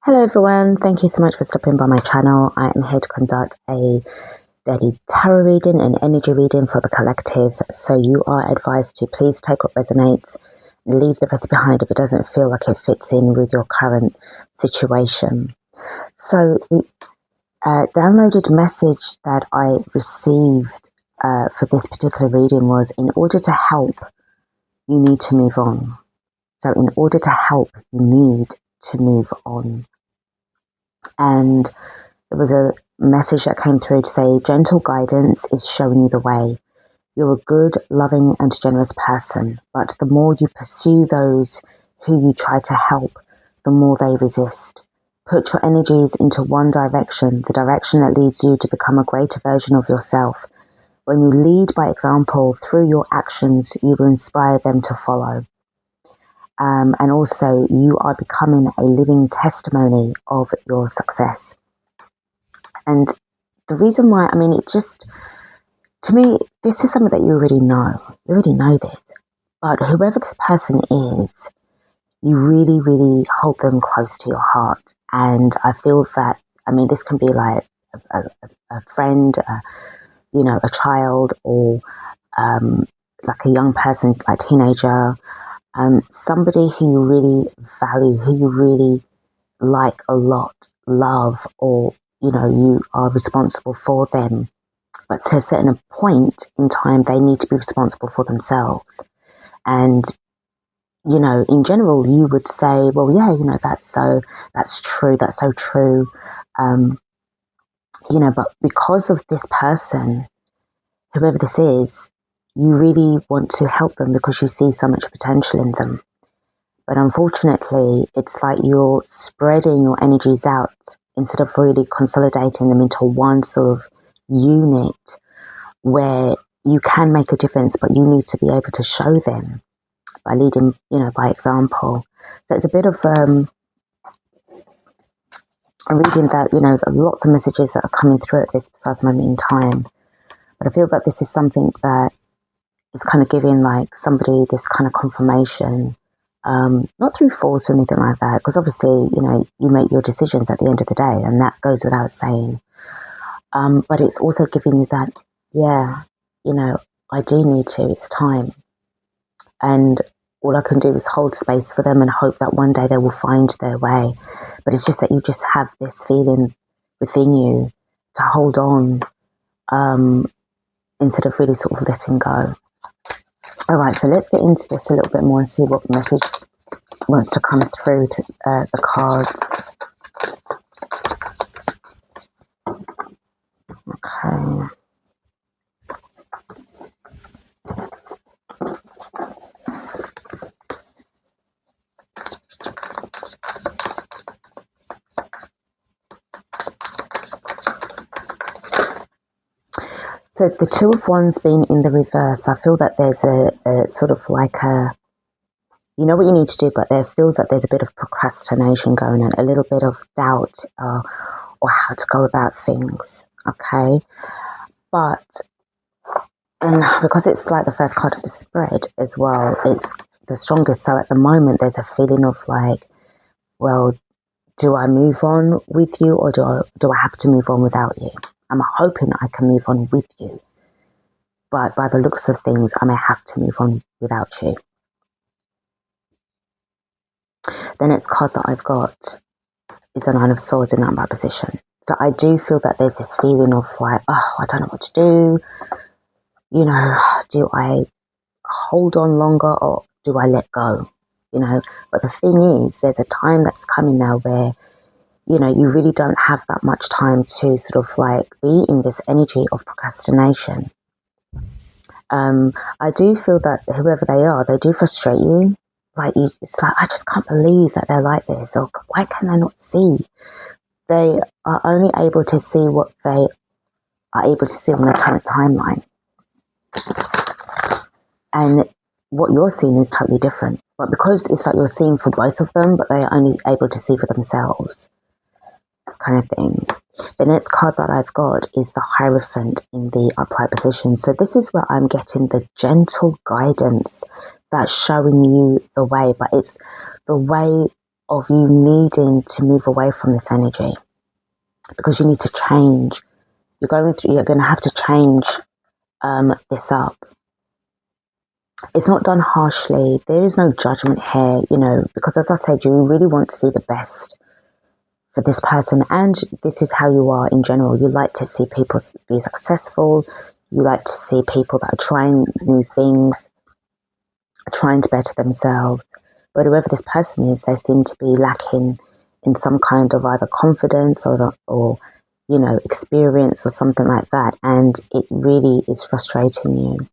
Hello everyone, thank you so much for stopping by my channel. I am here to conduct a daily tarot reading and energy reading for the collective. So you are advised to please take what resonates and leave the rest behind if it doesn't feel like it fits in with your current situation. So the downloaded message that I received for this particular reading was, in order to help, you need to move on. So in order to help, you need to move on. And there was a message that came through to say, gentle guidance is showing you the way. You're a good, loving, and generous person, but the more you pursue those who you try to help, the more they resist. Put your energies into one direction, the direction that leads you to become a greater version of yourself. When you lead by example through your actions, you will inspire them to follow. And also, you are becoming a living testimony of your success. And the reason why, it just, to me, this is something that you already know. You already know this. But whoever this person is, you really, really hold them close to your heart. And I feel that, this can be like a friend, a child, or like a young person, like a teenager, somebody who you really value, who you really like a lot, love, or you are responsible for them. But to a certain point in time, they need to be responsible for themselves. And, in general, you would say, well, yeah, that's true, that's so true. But because of this person, whoever this is, you really want to help them because you see so much potential in them. But unfortunately, it's like you're spreading your energies out instead of really consolidating them into one sort of unit where you can make a difference, but you need to be able to show them by leading, by example. So it's a bit of I'm reading that, lots of messages that are coming through at this precise moment in time. But I feel that this is something that is kind of giving like somebody this kind of confirmation. Not through force or anything like that, because obviously, you make your decisions at the end of the day, and that goes without saying. But it's also giving you that, yeah, I do need to, it's time. And all I can do is hold space for them and hope that one day they will find their way. But it's just that you just have this feeling within you to hold on, instead of really sort of letting go. All right, so let's get into this a little bit more and see what message wants to come through the cards. Okay. So the Two of Wands being in the reverse, I feel that there's a sort of like you know what you need to do, but there feels that there's a bit of procrastination going on, a little bit of doubt or how to go about things, okay? But, and because it's like the first card of the spread as well, it's the strongest. So at the moment, there's a feeling of like, well, do I move on with you, or do I have to move on without you? I'm hoping I can move on with you. But by the looks of things, I may have to move on without you. The next card that I've got is the Nine of Swords in upright position. So I do feel that there's this feeling of like, oh, I don't know what to do. Do I hold on longer or do I let go? But the thing is, there's a time that's coming now where, you really don't have that much time to sort of like be in this energy of procrastination. I do feel that whoever they are, they do frustrate you. It's like, I just can't believe that they're like this, or why can they not see? They are only able to see what they are able to see on their current timeline. And what you're seeing is totally different. But because it's like you're seeing for both of them, but they're only able to see for themselves, kind of thing. The next card that I've got is the Hierophant in the upright position. So this is where I'm getting the gentle guidance that's showing you the way, but it's the way of you needing to move away from this energy because you need to change. You're going to have to change this up. It's not done harshly. There is no judgment here, because as I said, you really want to see the best for this person, and this is how you are in general. You like to see people be successful. You like to see people that are trying new things, trying to better themselves. But whoever this person is, they seem to be lacking in some kind of either confidence or experience or something like that, and it really is frustrating you.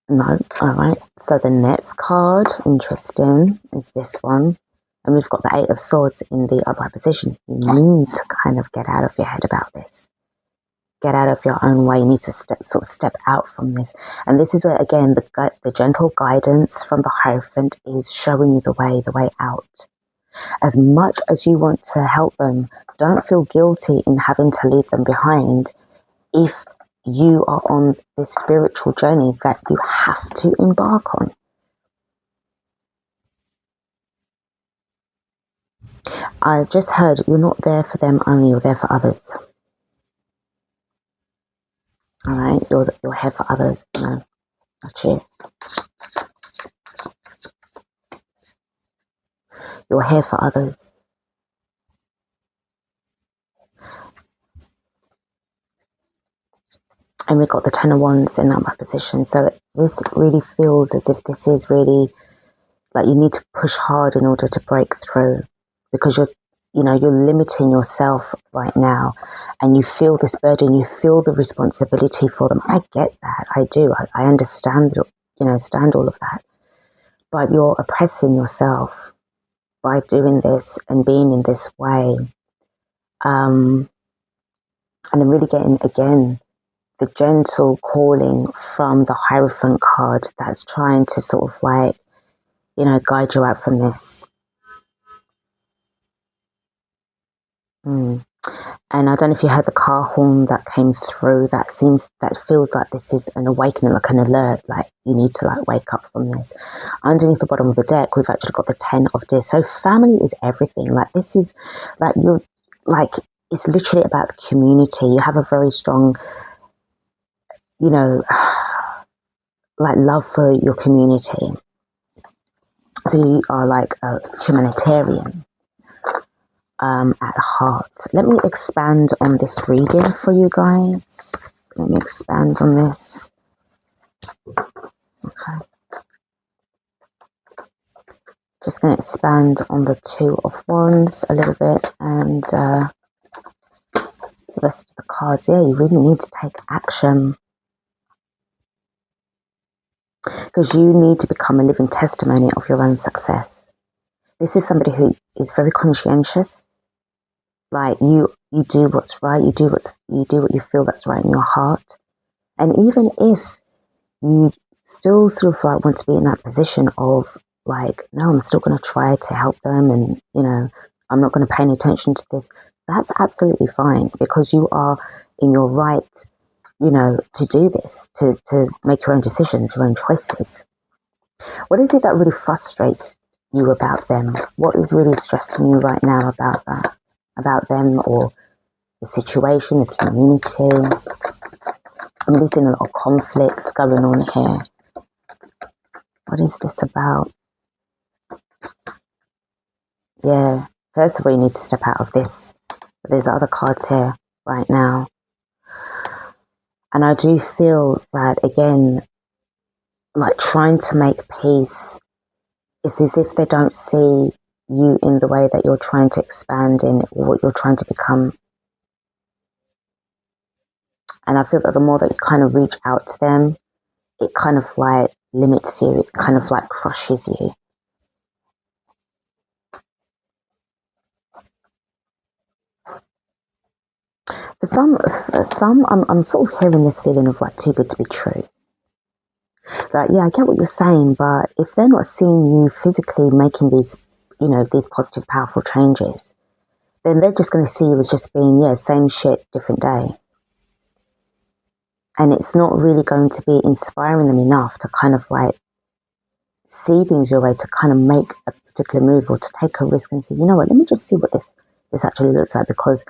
No, all right. So the next card, interesting, is this one. And we've got the Eight of Swords in the upright position. You need to kind of get out of your head about this. Get out of your own way. You need to step out from this. And this is where, again, the gentle guidance from the Hierophant is showing you the way out. As much as you want to help them, don't feel guilty in having to leave them behind if you are on this spiritual journey that you have to embark on. I just heard you're not there for them only, you're there for others. All right, you're here for others. No, not you. You're here for others. And we've got the Ten of Wands in that position. So this really feels as if this is really like you need to push hard in order to break through, because you're limiting yourself right now, and you feel this burden, you feel the responsibility for them. I get that. I do. I understand, stand all of that. But you're oppressing yourself by doing this and being in this way. And I'm really getting, again, the gentle calling from the Hierophant card that's trying to sort of like, guide you out from this. And I don't know if you heard the car horn that came through. That feels like this is an awakening, like an alert, like you need to like wake up from this. Underneath the bottom of the deck, we've actually got the Ten of Discs. So family is everything. Like this is like it's literally about the community. You have a very strong, like love for your community. So you are like a humanitarian. At heart. Let me expand on this reading for you guys. Let me expand on this. Okay. Just going to expand on the Two of Wands a little bit, and the rest of the cards. Yeah, you really need to take action, because you need to become a living testimony of your own success. This is somebody who is very conscientious. Like you do what's right. You do what you feel that's right in your heart. And even if you still sort of like want to be in that position of like, no, I'm still going to try to help them, and I'm not going to pay any attention to this. That's absolutely fine, because you are in your right, to do this, to make your own decisions, your own choices. What is it that really frustrates you about them? What is really stressing you right now about that? About them or the situation, the community? I'm losing a lot of conflict going on here. What is this about? Yeah, first of all, you need to step out of this. There's other cards here right now. And I do feel that, again, like trying to make peace is as if they don't see you in the way that you're trying to expand in, or what you're trying to become. And I feel that the more that you kind of reach out to them, it kind of like limits you, it kind of like crushes you. For some, I'm sort of hearing this feeling of like too good to be true. Like, yeah, I get what you're saying, but if they're not seeing you physically making these, these positive, powerful changes, then they're just going to see you as just being, same shit, different day. And it's not really going to be inspiring them enough to kind of like see things your way, to kind of make a particular move or to take a risk and say, you know what, let me just see what this actually looks like, because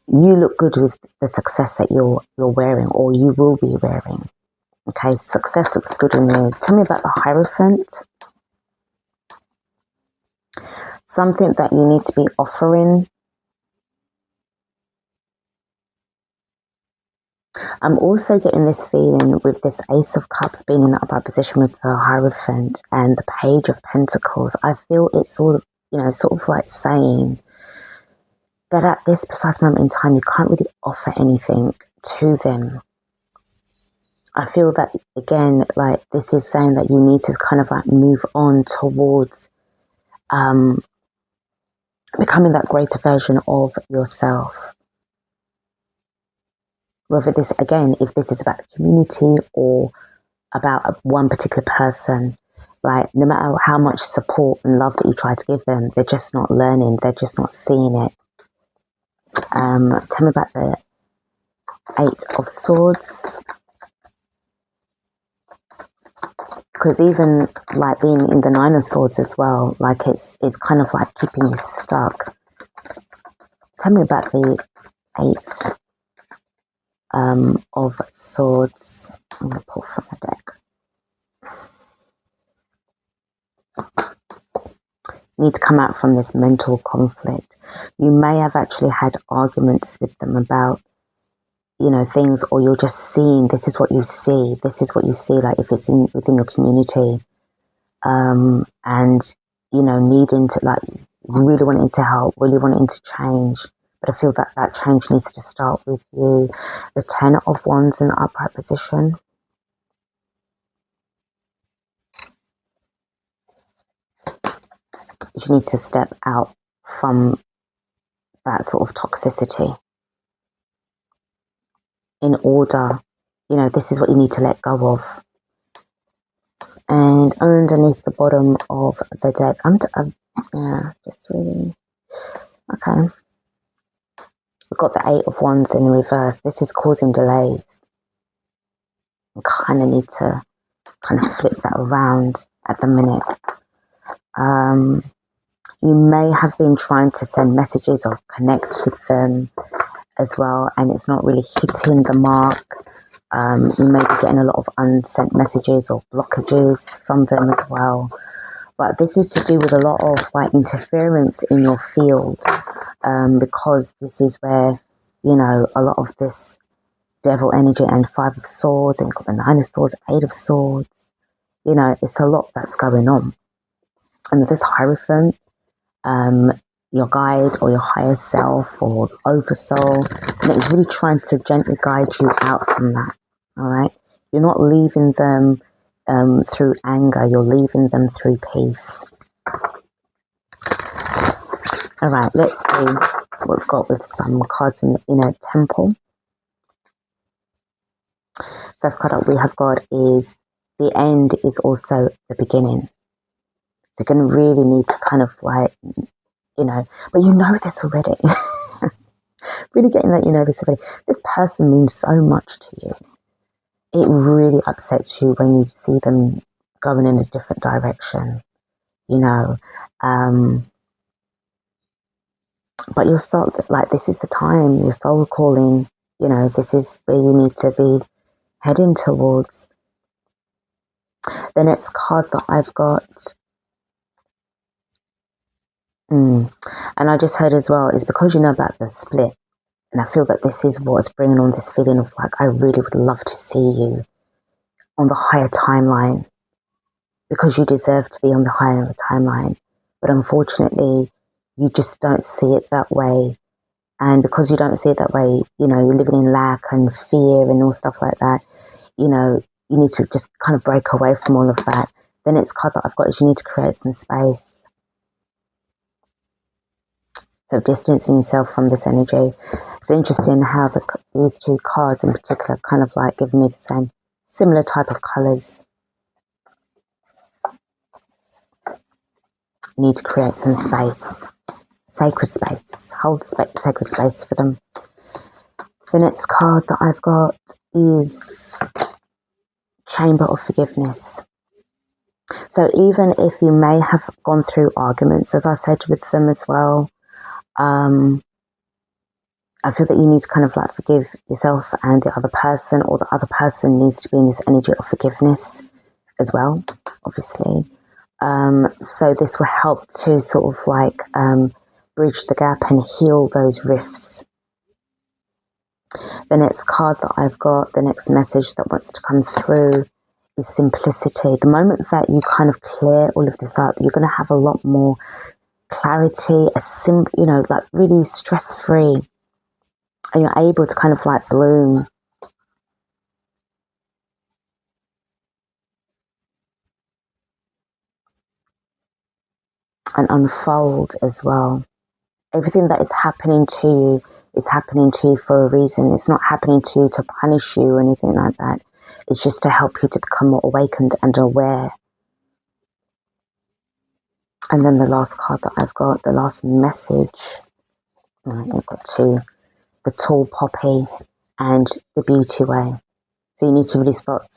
you look good with the success that you're wearing, or you will be wearing. Okay, success looks good on you. Tell me about the Hierophant. Something that you need to be offering. I'm also getting this feeling with this Ace of Cups being in the upright position with the Hierophant and the Page of Pentacles. I feel it's all, sort of like saying that at this precise moment in time, you can't really offer anything to them. I feel that, again, like this is saying that you need to kind of like move on towards becoming that greater version of yourself. Whether this, again, if this is about the community or about one particular person, like no matter how much support and love that you try to give them, they're just not learning, they're just not seeing it. Tell me about the Eight of Swords. Because even like being in the Nine of Swords as well, like it's kind of like keeping you stuck. Tell me about the Eight of Swords. I'm going to pull from the deck. You need to come out from this mental conflict. You may have actually had arguments with them about, things, or you're just seeing, this is what you see, like if it's within your community, and, needing to, like, really wanting to help, really wanting to change. But I feel that that change needs to start with you. The Ten of Wands in the upright position. You need to step out from that sort of toxicity in order, this is what you need to let go of. And underneath the bottom of the deck, just really, okay. We've got the Eight of Wands in reverse. This is causing delays. You kind of need to flip that around at the minute. You may have been trying to send messages or connect with them as well, and it's not really hitting the mark. You may be getting a lot of unsent messages or blockages from them as well. But this is to do with a lot of like interference in your field, because this is where, a lot of this devil energy and Five of Swords, and you've got the Nine of Swords, Eight of Swords, it's a lot that's going on. And with this Hierophant, your guide or your higher self or oversoul, and it's really trying to gently guide you out from that. All right, you're not leaving them through anger, you're leaving them through peace. All right, let's see what we've got with some cards from the Inner Temple. First card that we have got is the end is also the beginning. So you're going to really need to kind of like, but you know this already. Really getting that you know this already. This person means so much to you. It really upsets you when you see them going in a different direction, but you'll start, like, this is the time, your soul calling, this is where you need to be heading towards. The next card that I've got, and I just heard as well, is because you know about the split, and I feel that this is what's bringing on this feeling of like, I really would love to see you on the higher timeline, because you deserve to be on the higher timeline. But unfortunately, you just don't see it that way. And because you don't see it that way, you're living in lack and fear and all stuff like that, you need to just kind of break away from all of that. The next card that I've got is you need to create some space. So distancing yourself from this energy. It's interesting how these two cards in particular kind of like give me the same, similar type of colours. You need to create some space, sacred space. Hold sacred space for them. The next card that I've got is Chamber of Forgiveness. So even if you may have gone through arguments, as I said, with them as well, I feel that you need to kind of like forgive yourself and the other person, or the other person needs to be in this energy of forgiveness as well, obviously. So this will help to sort of like bridge the gap and heal those rifts. The next card that I've got, the next message that wants to come through is simplicity. The moment that you kind of clear all of this up, you're going to have a lot more clarity, like really stress-free, and you're able to kind of like bloom. And unfold as well. Everything that is happening to you is happening to you for a reason. It's not happening to you to punish you or anything like that. It's just to help you to become more awakened and aware. And then the last card that I've got, the last message, I've got two, the tall poppy and the beauty way. So you need to really start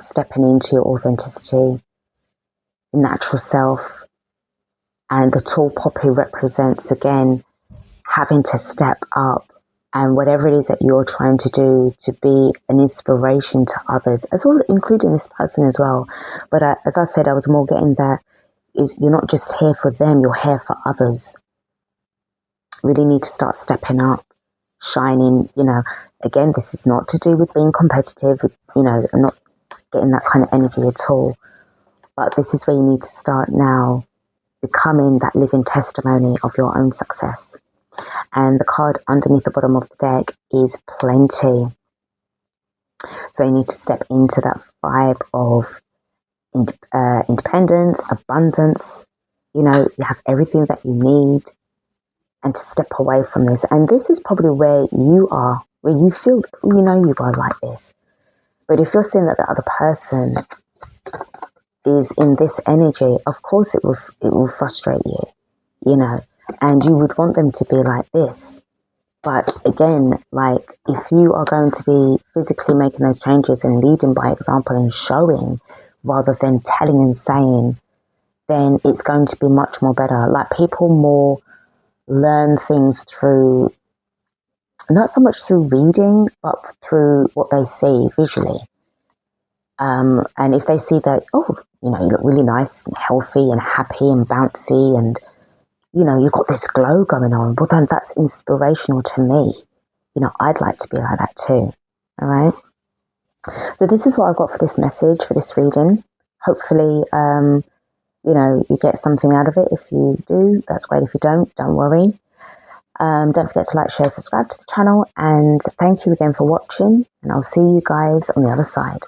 stepping into your authenticity, your natural self. And the tall poppy represents, again, having to step up, and whatever it is that you're trying to do to be an inspiration to others, as well, including this person as well. But as I said, I was more getting that is you're not just here for them, you're here for others. Really need to start stepping up, shining, again, this is not to do with being competitive, I'm not getting that kind of energy at all. But this is where you need to start now, becoming that living testimony of your own success. And the card underneath the bottom of the deck is plenty. So you need to step into that vibe of independence, abundance. You have everything that you need, and to step away from this. And this is probably where you are, where you feel, you are like this. But if you're seeing that the other person is in this energy, of course it will frustrate you, and you would want them to be like this. But again, like, if you are going to be physically making those changes and leading by example and showing rather than telling and saying, then it's going to be much more better. Like, people more learn things through, not so much through reading, but through what they see visually. And if they see that, you look really nice and healthy and happy and bouncy and, you've got this glow going on, well, then that's inspirational to me. I'd like to be like that too. All right. So this is what I've got for this message, for this reading. Hopefully, you get something out of it. If you do, that's great. If you don't worry. Don't forget to like, share, subscribe to the channel. And thank you again for watching. And I'll see you guys on the other side.